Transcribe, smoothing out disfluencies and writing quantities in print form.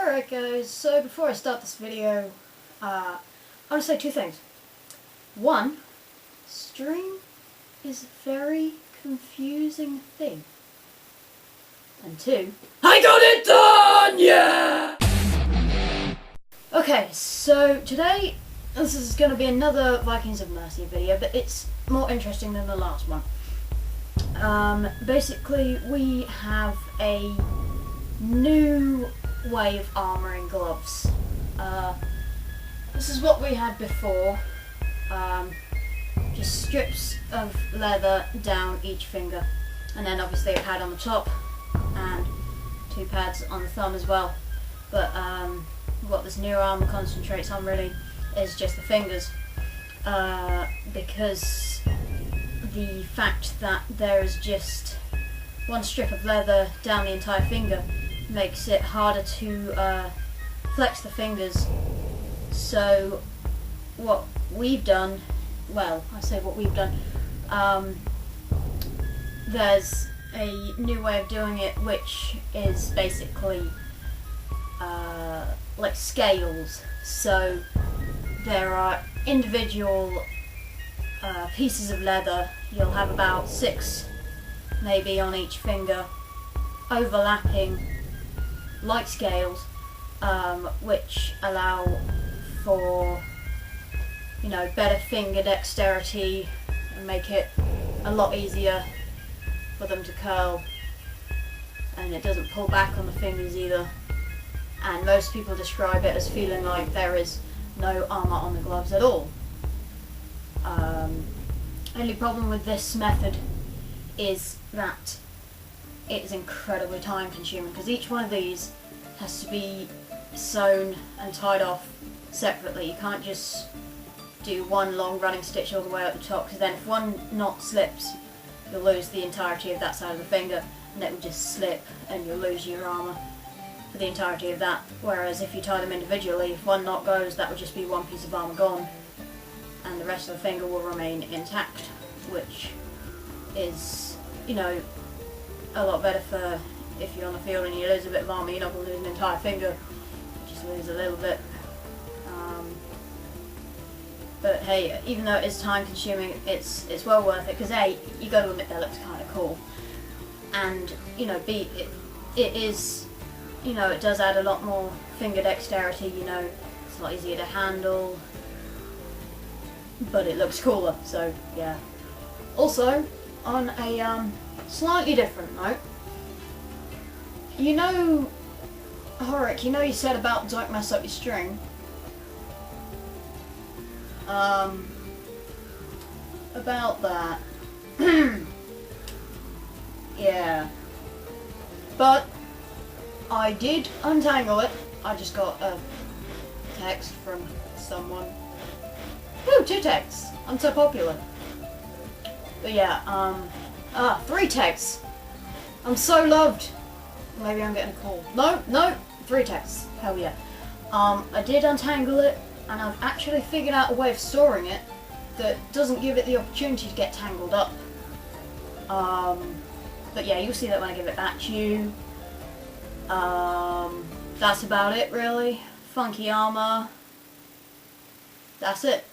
Alright guys, so before I start this video, I want to say two things. One, string is a very confusing thing. And two, I got it done! Yeah! Okay, so today, this is going to be another Vikings of Mercy video, but it's more interesting than the last one. Basically, we have a new way of armouring gloves. This is what we had before, just strips of leather down each finger, and then obviously a pad on the top and two pads on the thumb as well. But what this new armour concentrates on really is just the fingers, because the fact that there is just one strip of leather down the entire finger makes it harder to flex the fingers. So what we've done, well, I say what we've done, there's a new way of doing it which is basically like scales. So there are individual pieces of leather. You'll have about 6 maybe on each finger, overlapping like scales, which allow for, you know, better finger dexterity and make it a lot easier for them to curl, and it doesn't pull back on the fingers either. And most people describe it as feeling like there is no armour on the gloves at all. Only problem with this method is that it is incredibly time consuming, because each one of these has to be sewn and tied off separately. You can't just do one long running stitch all the way up the top, because then if one knot slips you'll lose the entirety of that side of the finger, and it will just slip and you'll lose your armour for the entirety of that. Whereas if you tie them individually, if one knot goes, that would just be one piece of armour gone and the rest of the finger will remain intact, which is, you know, a lot better for if you're on the field and you lose a bit of armour. You're not going to lose an entire finger, you just lose a little bit. But hey, even though it is time consuming, it's well worth it, because A, you got to admit that looks kind of cool, and you know, B, it is, you know, it does add a lot more finger dexterity. You know, it's a lot easier to handle, but it looks cooler. So yeah. Also, on a slightly different note, you know, Horik, you know, you said about don't mess up your string. About that. Yeah. But I did untangle it. I just got a text from someone. Woo, 2 texts. I'm so popular. But yeah, 3 texts. I'm so loved. Maybe I'm getting a call. No, 3 texts. Hell yeah. I did untangle it, and I've actually figured out a way of storing it that doesn't give it the opportunity to get tangled up. But yeah, you'll see that when I give it back to you. That's about it really. Funky armour. That's it.